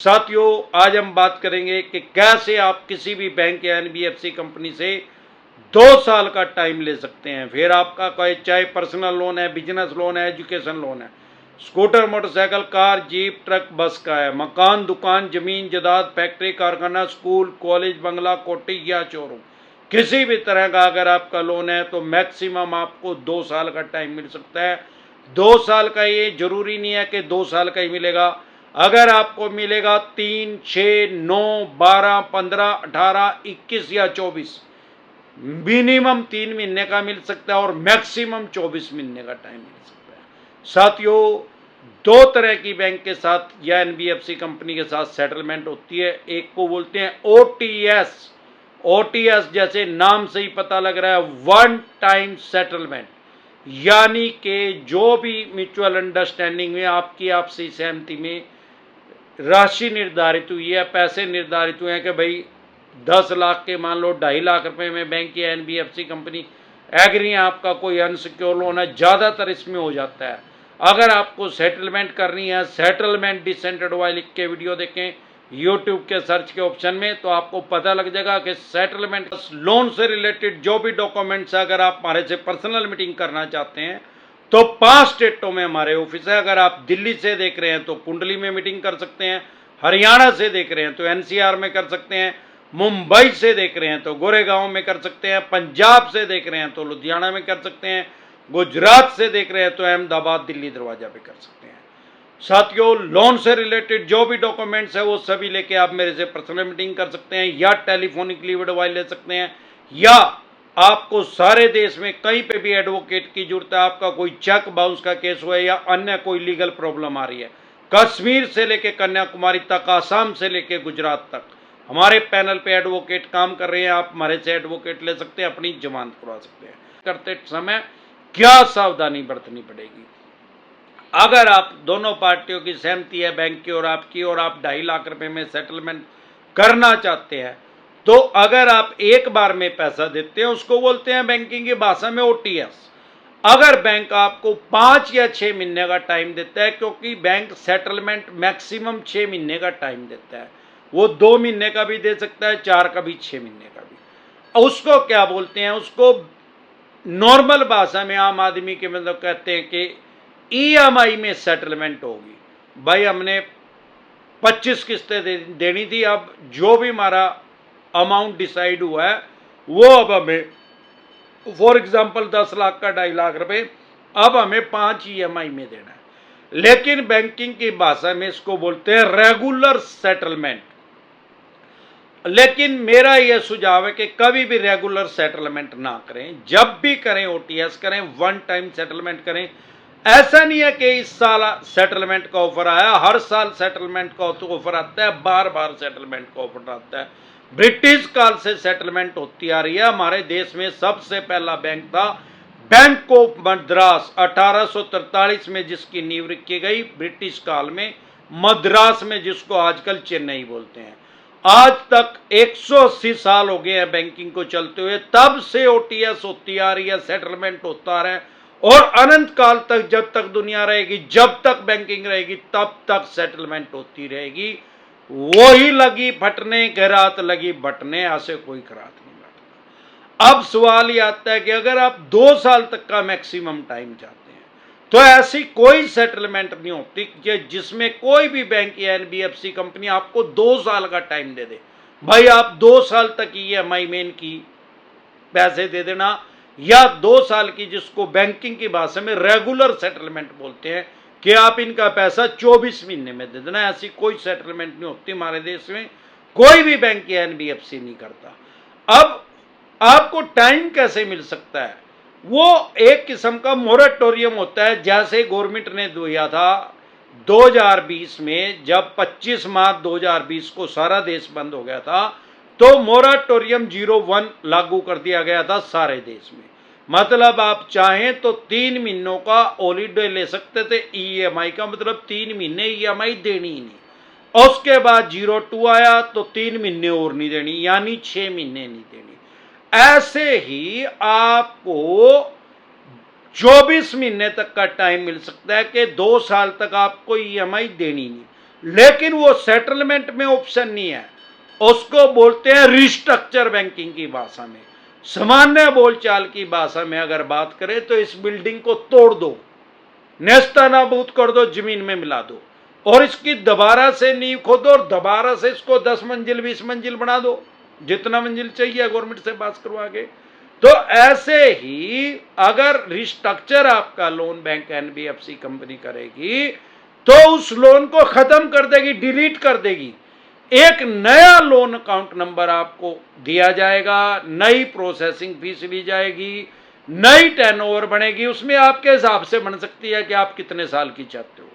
साथियों, आज हम बात करेंगे कि कैसे आप किसी भी बैंक या एनबीएफसी कंपनी से 2 साल का टाइम ले सकते हैं। फिर आपका कोई चाहे पर्सनल लोन है, बिजनेस लोन है, एजुकेशन लोन है, scooter, motorcycle, car, jeep, truck, बस का है, मकान, दुकान, जमीन जायदाद, फैक्ट्री, कारखाना, स्कूल, कॉलेज, बंगला, कोठी या शोरूम, किसी भी तरह का अगर आपका लोन है तो मैक्सिमम आपको 2 साल का टाइम मिल सकता है। 2 साल का ये जरूरी नहीं है कि 2 साल का ही मिलेगा। अगर आपको मिलेगा 3, 6, 9, 12, 15, 18, 21 या 24, मिनिमम 3 महीने का मिल सकता है और मैक्सिमम 24 महीने का टाइम मिल सकता है। साथियों, 2 तरह की बैंक के साथ या एनबीएफसी कंपनी के साथ सेटलमेंट होती है। एक को बोलते हैं ओटीएस। ओटीएस जैसे नाम से ही पता लग रहा है, वन टाइम सेटलमेंट, यानी कि जो भी म्यूचुअल अंडरस्टैंडिंग में आपकी आपसी सहमति में राशि निर्धारित हुई है, पैसे निर्धारित हुए हैं कि भाई 10 लाख के मान लो 2.5 लाख रुपए में बैंक या एनबीएफसी कंपनी एग्री है, आपका कोई अनसिक्योर लोन है, ज़्यादातर इसमें हो जाता है। अगर आपको सेटलमेंट करनी है, सेटलमेंट डिसेंटेड वाई लिख के वीडियो देखें यूट्यूब के सर्च के ऑप्शन में, तो आपको पता लग जाएगा कि सेटलमेंट लोन से रिलेटेड जो भी डॉक्यूमेंट्स है, अगर आप हमारे से पर्सनल मीटिंग करना चाहते हैं तो 5 स्टेटों में हमारे ऑफिस है। अगर आप दिल्ली से देख रहे हैं तो कुंडली में मीटिंग कर सकते हैं, हरियाणा से देख रहे हैं तो एनसीआर में कर सकते हैं, मुंबई से देख रहे हैं तो गोरेगांव में कर सकते हैं, पंजाब से देख रहे हैं तो लुधियाना में कर सकते हैं, गुजरात से देख रहे हैं तो अहमदाबाद, दिल्ली दरवाजा पे कर सकते हैं। साथियों, लोन से रिलेटेड जो भी डॉक्यूमेंट्स है वो सभी लेके आप मेरे से पर्सनल मीटिंग कर सकते हैं या टेलीफोनिकली वीडियो ले सकते हैं, या आपको सारे देश में कहीं पे भी एडवोकेट की जरूरत है, आपका कोई चेक बाउंस का केस हुआ है या अन्य कोई लीगल प्रॉब्लम आ रही है, कश्मीर से लेके कन्याकुमारी तक, आसाम से लेके गुजरात तक हमारे पैनल पे एडवोकेट काम कर रहे हैं। आप हमारे से एडवोकेट ले सकते हैं, अपनी जमानत करवा सकते हैं। करते समय क्या सावधानी बरतनी पड़ेगी? अगर आप दोनों पार्टियों की सहमति है, बैंक की और आपकी, और आप 2.5 लाख रुपए में सेटलमेंट करना चाहते हैं, तो अगर आप एक बार में पैसा देते हैं उसको बोलते हैं बैंकिंग की भाषा में ओटीएस। अगर बैंक आपको 5 या 6 महीने का टाइम देता है, क्योंकि बैंक सेटलमेंट मैक्सिमम 6 महीने का टाइम देता है, वो 2 महीने का भी दे सकता है, 4 का भी, 6 महीने का भी। उसको क्या बोलते हैं? उसको नॉर्मल भाषा में आम आदमी के मतलब कहते हैं कि ईएमआई में सेटलमेंट होगी। भाई हमने 25 किस्तें देनी थी, अब जो भी हमारा अमाउंट डिसाइड हुआ है वो अब हमें, फॉर एग्जांपल 10 लाख का 2.5 लाख रुपए अब हमें 5 ईएमआई में देना है। लेकिन बैंकिंग की भाषा में इसको बोलते हैं रेगुलर सेटलमेंट। लेकिन मेरा यह सुझाव है कि कभी भी रेगुलर सेटलमेंट ना करें, जब भी करें ओटीएस करें, वन टाइम सेटलमेंट करें। ऐसा नहीं है कि इस साल सेटलमेंट का ऑफर आया, हर साल सेटलमेंट का ऑफर आता है, बार बार सेटलमेंट का ऑफर आता है। ब्रिटिश काल से सेटलमेंट होती आ रही है। हमारे देश में सबसे पहला बैंक था बैंक ऑफ मद्रास, 1843 में जिसकी नींव रखी गई, ब्रिटिश काल में, मद्रास में, जिसको आजकल चेन्नई बोलते हैं। आज तक 180 साल हो गए हैं बैंकिंग को चलते हुए, तब से ओटीएस होती आ रही है, सेटलमेंट होता आ रहा है, और अनंत काल तक, जब तक दुनिया रहेगी, जब तक बैंकिंग रहेगी, तब तक सेटलमेंट होती रहेगी। वही लगी फटने, खैरात लगी बटने, ऐसे कोई खैरात नहीं बैठता। अब सवाल ये आता है कि अगर आप 2 साल तक का मैक्सिमम टाइम चाहते हैं तो ऐसी कोई सेटलमेंट नहीं होती कि जिसमें कोई भी बैंक या एनबीएफसी कंपनी आपको 2 साल का टाइम दे दे। भाई आप 2 साल तक ईएमआई में इनकी पैसे दे देना, या 2 साल की, जिसको बैंकिंग की भाषा में रेगुलर सेटलमेंट बोलते हैं, कि आप इनका पैसा 24 महीने में दे देना। ऐसी कोई सेटलमेंट नहीं होती हमारे देश में, कोई भी बैंक या एनबीएफसी नहीं करता। अब आपको टाइम कैसे मिल सकता है? वो एक किस्म का मोरेटोरियम होता है, जैसे गवर्नमेंट ने दिया था 2020 में, जब 25 मार्च 2020 को सारा देश बंद हो गया था, तो मोरेटोरियम 01 लागू कर दिया गया था सारे देश में। मतलब आप चाहें तो 3 महीनों का हॉलीडे ले सकते थे ईएमआई का, मतलब 3 महीने ईएमआई देनी ही नहीं। उसके बाद 02 आया तो 3 महीने और नहीं देनी, यानी 6 महीने नहीं देनी। ऐसे ही आपको 24 महीने तक का टाइम मिल सकता है कि 2 साल तक आपको ईएमआई देनी नहीं। लेकिन वो सेटलमेंट में ऑप्शन नहीं है, उसको बोलते हैं रिस्ट्रक्चर बैंकिंग की भाषा में। सामान्य बोलचाल की भाषा में अगर बात करें तो इस बिल्डिंग को तोड़ दो, नेस्तनाबूद कर दो, जमीन में मिला दो, और इसकी दोबारा से नींव खोदो और दोबारा से इसको 10 मंजिल 20 मंजिल बना दो, जितना मंजिल चाहिए गवर्नमेंट से पास करवा के। तो ऐसे ही अगर रिस्ट्रक्चर आपका लोन बैंक एनबीएफसी कंपनी करेगी तो उस लोन को खत्म कर देगी, डिलीट कर देगी। एक नया लोन अकाउंट नंबर आपको दिया जाएगा, नई प्रोसेसिंग फीस ली जाएगी, नई टर्नओवर बनेगी, उसमें आपके हिसाब से बन सकती है कि आप कितने साल की चाहते हो।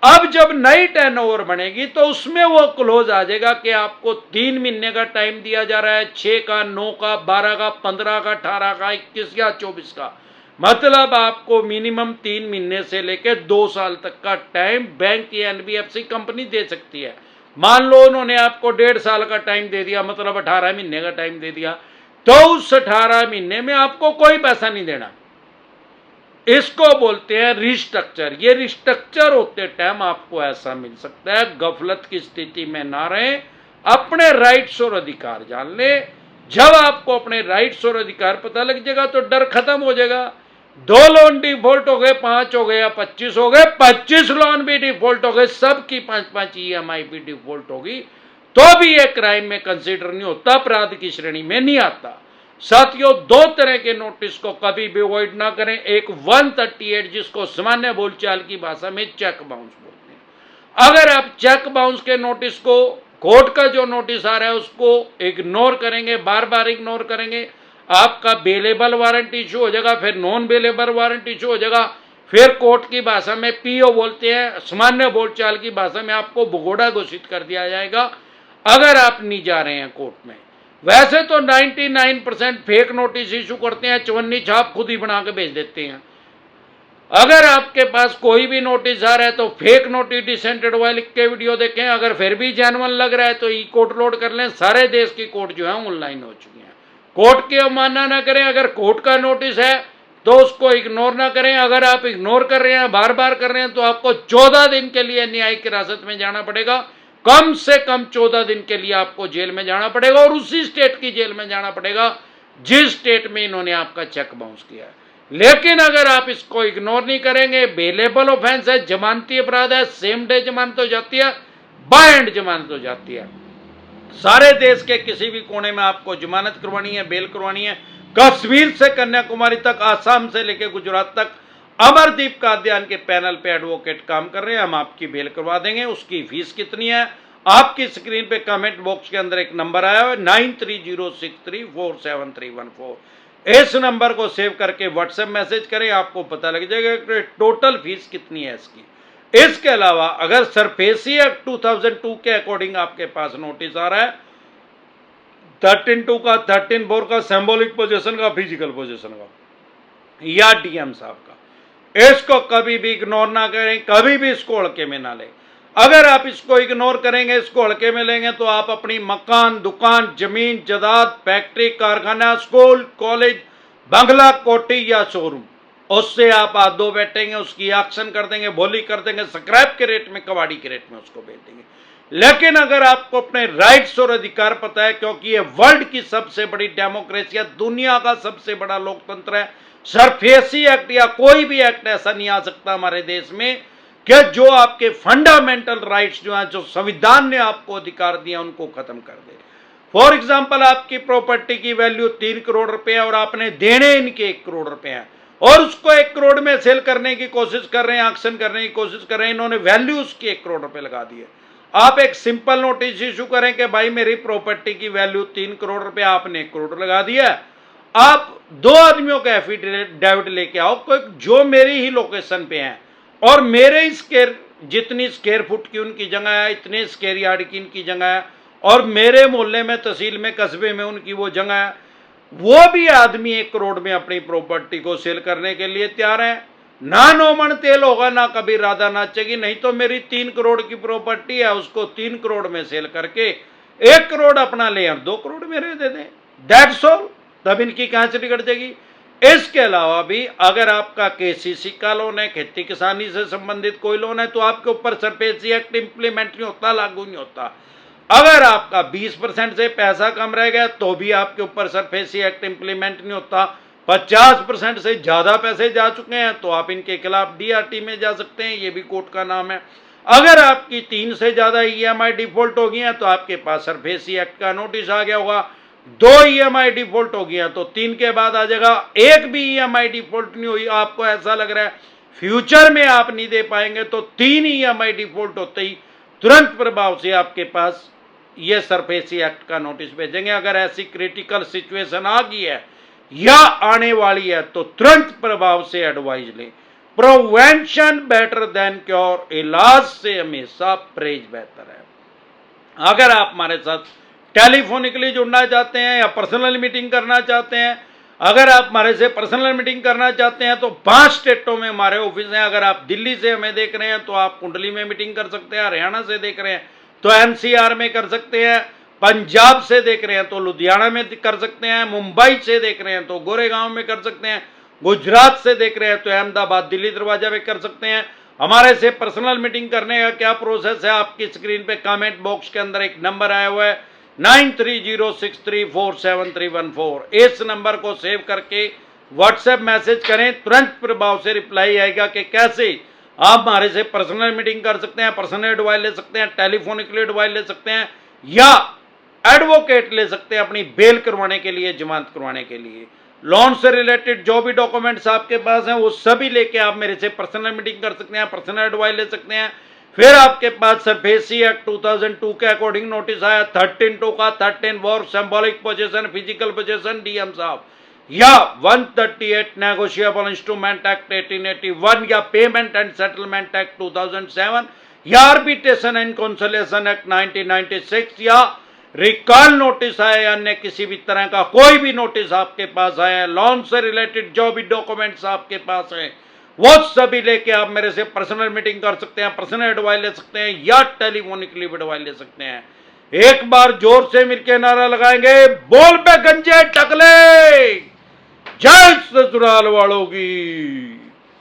अब जब नई टर्नओवर बनेगी तो उसमें वो क्लोज आ जाएगा कि आपको 3 महीने का टाइम दिया जा रहा है, 6 का, 9 का, 12 का, 15 का, 18 का, 21 या 24 का, मतलब आपको मिनिमम 3 महीने से लेकर 2 साल तक का टाइम बैंक या एनबीएफसी कंपनी दे सकती है। मान लो उन्होंने आपको 1.5 साल का टाइम दे दिया, मतलब 18 महीने का टाइम दे दिया, तो उस 18 महीने में आपको कोई पैसा नहीं देना। इसको बोलते हैं रिस्ट्रक्चर। ये रिस्ट्रक्चर होते टाइम आपको ऐसा मिल सकता है, गफलत की स्थिति में ना रहें, अपने राइट्स और अधिकार जान ले। जब आपको अपने राइट्स और अधिकार पता लग जाएगा तो डर खत्म हो जाएगा। 2 लोन डिफॉल्ट हो गए, 5 हो गए या 25 हो गए, 25 लोन भी डिफॉल्ट हो गए, सबकी 5-5 ईएमआई भी डिफॉल्ट होगी, तो भी ये क्राइम में कंसिडर नहीं होता, अपराध की श्रेणी में नहीं आता। साथियों, 2 तरह के नोटिस को कभी भी अवॉइड ना करें। एक 138 जिसको सामान्य बोलचाल की भाषा में चेक बाउंस बोलते हैं। अगर आप चेक बाउंस के नोटिस को, कोर्ट का जो नोटिस आ रहा है उसको इग्नोर करेंगे, बार बार इग्नोर करेंगे, आपका बेलेबल वारंट इशू हो जाएगा, फिर नॉन बेलेबल वारंट इशू हो जाएगा, फिर कोर्ट की भाषा में पीओ बोलते हैं, सामान्य बोलचाल की भाषा में आपको भगोड़ा घोषित कर दिया जाएगा अगर आप नहीं जा रहे हैं कोर्ट में। वैसे तो 99% फेक नोटिस इशू करते हैं, चवन्नी छाप खुद ही बना के भेज देते हैं। अगर आपके पास कोई भी नोटिस आ रहा है तो फेक नोटिस डिसेंटेड हुआ लिख के वीडियो देखें, अगर फिर भी जेन्युइन लग रहा है तो ई कोर्ट लोड कर लें। सारे देश की कोर्ट जो है ऑनलाइन हो चुकी हैं। कोर्ट की अवमानना ना करें। अगर कोर्ट का नोटिस है तो उसको इग्नोर ना करें। अगर आप इग्नोर कर रहे हैं, बार बार कर रहे हैं, तो आपको 14 दिन के लिए न्यायिक हिरासत में जाना पड़ेगा। कम से कम 14 दिन के लिए आपको जेल में जाना पड़ेगा, और उसी स्टेट की जेल में जाना पड़ेगा जिस स्टेट में इन्होंने आपका चेक बाउंस किया है। लेकिन अगर आप इसको इग्नोर नहीं करेंगे, बेलेबल ऑफेंस है, जमानती अपराध है, सेम डे जमानत हो जाती है, बाइंड जमानत हो जाती है। सारे देश के किसी भी कोने में आपको जमानत करवानी है, बेल करवानी है, कश्मीर से कन्याकुमारी तक, आसाम से लेकर गुजरात तक, अमरदीप कादियान के पैनल पे एडवोकेट काम कर रहे हैं, हम आपकी बेल करवा देंगे। उसकी फीस कितनी है आपकी स्क्रीन पे कमेंट बॉक्स के अंदर एक नंबर आया है 9306347314। इस नंबर को सेव करके व्हाट्सएप मैसेज करें, आपको पता लग जाएगा कि टोटल फीस कितनी है इसकी। इसके अलावा अगर सरफेसी एक्ट 2002 के अकॉर्डिंग आपके पास नोटिस आ रहा है 13(2) का, 13(4) का, सिंबॉलिक पोजीशन का, फिजिकल पोजीशन का या डीएम साहब का, इसको कभी भी इग्नोर ना करें, कभी भी इसको हल्के में ना लें। अगर आप इसको इग्नोर करेंगे, इसको हल्के में लेंगे, तो आप अपनी मकान, दुकान, जमीन जायदाद, फैक्ट्री, कारखाना, स्कूल, कॉलेज, बंगला, कोठी या शोरूम, उससे आप दो बैठेंगे, उसकी ऑक्शन कर देंगे, बोली कर देंगे, स्क्रैप के रेट में, कबाड़ी के रेट में उसको बेच देंगे। लेकिन अगर आपको अपने राइट्स और अधिकार पता है, क्योंकि ये वर्ल्ड की सबसे बड़ी डेमोक्रेसी है, दुनिया का सबसे बड़ा लोकतंत्र है, सरफेसी एक्ट या कोई भी एक्ट ऐसा नहीं आ सकता हमारे देश में कि जो आपके फंडामेंटल राइट्स जो हैं, जो संविधान ने आपको अधिकार दिया, उनको खत्म कर दे। फॉर एग्जाम्पल, आपकी प्रॉपर्टी की वैल्यू 3 करोड़ रुपए है और आपने देने इनके 1 करोड़ रुपए हैं, और उसको 1 करोड़ में सेल करने की कोशिश कर रहे हैं, ऑक्शन करने की कोशिश कर रहे हैं, इन्होंने वैल्यू उसकी 1 करोड़ रुपए लगा दी है। आप एक सिंपल नोटिस इशू करें कि भाई मेरी प्रॉपर्टी की वैल्यू 3 करोड़ रुपए, आपने 1 करोड़ लगा दिया। आप 2 आदमियों का एफिडेविट लेके आओ, कोई जो मेरी ही लोकेशन पे है और मेरे स्क्वायर, जितनी स्क्वायर फुट की उनकी जगह है, इतने स्क्वायर यार्ड की इनकी जगह है, और मेरे मोहल्ले में, तहसील में, कस्बे में उनकी वो जगह है, वो भी आदमी 1 करोड़ में अपनी प्रॉपर्टी को सेल करने के लिए तैयार है। ना नौमन तेल होगा, ना कभी राधा नाचेगी। नहीं तो मेरी 3 करोड़ की प्रॉपर्टी है, उसको 3 करोड़ में सेल करके 1 करोड़ अपना ले और 2 करोड़ मेरे दे दें, दैट्स ऑल। तब इनकी कहां से बिगड़ जाएगी। इसके अलावा भी अगर आपका केसीसी का लोन है, खेती किसानी से संबंधित कोई लोन है, तो आपके ऊपर सरफेसी एक्ट इंप्लीमेंट नहीं होता, लागू नहीं होता। अगर आपका 20% से पैसा कम रह गया तो भी आपके ऊपर सरफेसी एक्ट इंप्लीमेंट नहीं होता। 50% से ज्यादा पैसे जा चुके हैं तो आप इनके खिलाफ डीआरटी में जा सकते हैं, ये भी कोर्ट का नाम है। अगर आपकी 3 से ज्यादा ईएमआई डिफॉल्ट हो गई है तो आपके पास सरफेसी एक्ट का नोटिस आ गया होगा। 2 ईएमआई डिफॉल्ट हो गई है तो 3 के बाद आ जाएगा। एक भी ईएमआई डिफॉल्ट नहीं हुई, आपको ऐसा लग रहा है फ्यूचर में आप नहीं दे पाएंगे, तो 3 ईएमआई डिफॉल्ट होते ही तुरंत प्रभाव से आपके पास ये सरफेसी एक्ट का नोटिस भेजेंगे। अगर ऐसी क्रिटिकल सिचुएशन आ गई है या आने वाली है तो तुरंत प्रभाव से एडवाइस लें। प्रिवेंशन बेटर देन क्योर, इलाज से हमेशा परहेज बेहतर है। अगर आप हमारे साथ टेलीफोनिकली जुड़ना चाहते हैं या पर्सनल मीटिंग करना चाहते हैं, अगर आप हमारे से पर्सनल मीटिंग करना चाहते हैं तो 5 स्टेटों में हमारे ऑफिस हैं। अगर आप दिल्ली से हमें देख रहे हैं तो आप कुंडली में मीटिंग कर सकते हैं, हरियाणा से देख रहे हैं तो एनसीआर में कर सकते हैं, पंजाब से देख रहे हैं तो लुधियाना में कर सकते हैं, मुंबई से देख रहे हैं तो गोरेगांव में कर सकते हैं, गुजरात से देख रहे हैं तो अहमदाबाद दिल्ली दरवाजा में कर सकते हैं। हमारे से पर्सनल मीटिंग करने का क्या प्रोसेस है, आपकी स्क्रीन पे कमेंट बॉक्स के अंदर एक नंबर आया हुआ है 9306347314। इस नंबर को सेव करके व्हाट्सएप मैसेज करें, तुरंत प्रभाव से रिप्लाई आएगा कि कैसे आप हमारे से पर्सनल मीटिंग कर सकते हैं, पर्सनल एडवाइस ले सकते हैं, टेलीफोनिकली एडवाइस ले सकते हैं या एडवोकेट ले सकते हैं अपनी बेल करवाने के लिए, जमानत करवाने के लिए। लोन से रिलेटेड जो भी डॉक्यूमेंट्स आपके पास हैं वो सभी लेके आप मेरे से पर्सनल मीटिंग कर सकते हैं, पर्सनल एडवाइस ले सकते हैं। फिर आपके पास सरफेसी एक्ट 2002 के अकॉर्डिंग नोटिस आया 13(2) का, 13 war, symbolic position, physical position, DM साहब, या 138 नेगोशिएबल इंस्ट्रूमेंट एक्ट 1881, या पेमेंट एंड सेटलमेंट एक्ट 2007, या आर्बिट्रेशन एंड कंसोलिडेशन एक्ट 1996, या रिकॉल नोटिस आया या अन्य किसी भी तरह का कोई भी नोटिस आपके पास आया है, लोन से रिलेटेड जो भी डॉक्यूमेंट्स आपके पास हैं वो सभी लेके आप मेरे से पर्सनल मीटिंग कर सकते हैं, पर्सनल एडवाइस ले सकते हैं या टेलीफोनिकली एडवाइस ले सकते हैं। एक बार जोर से मिलकर नारा लगाएंगे, बोल पे गंजे टकले, जय ससुराल वालों की।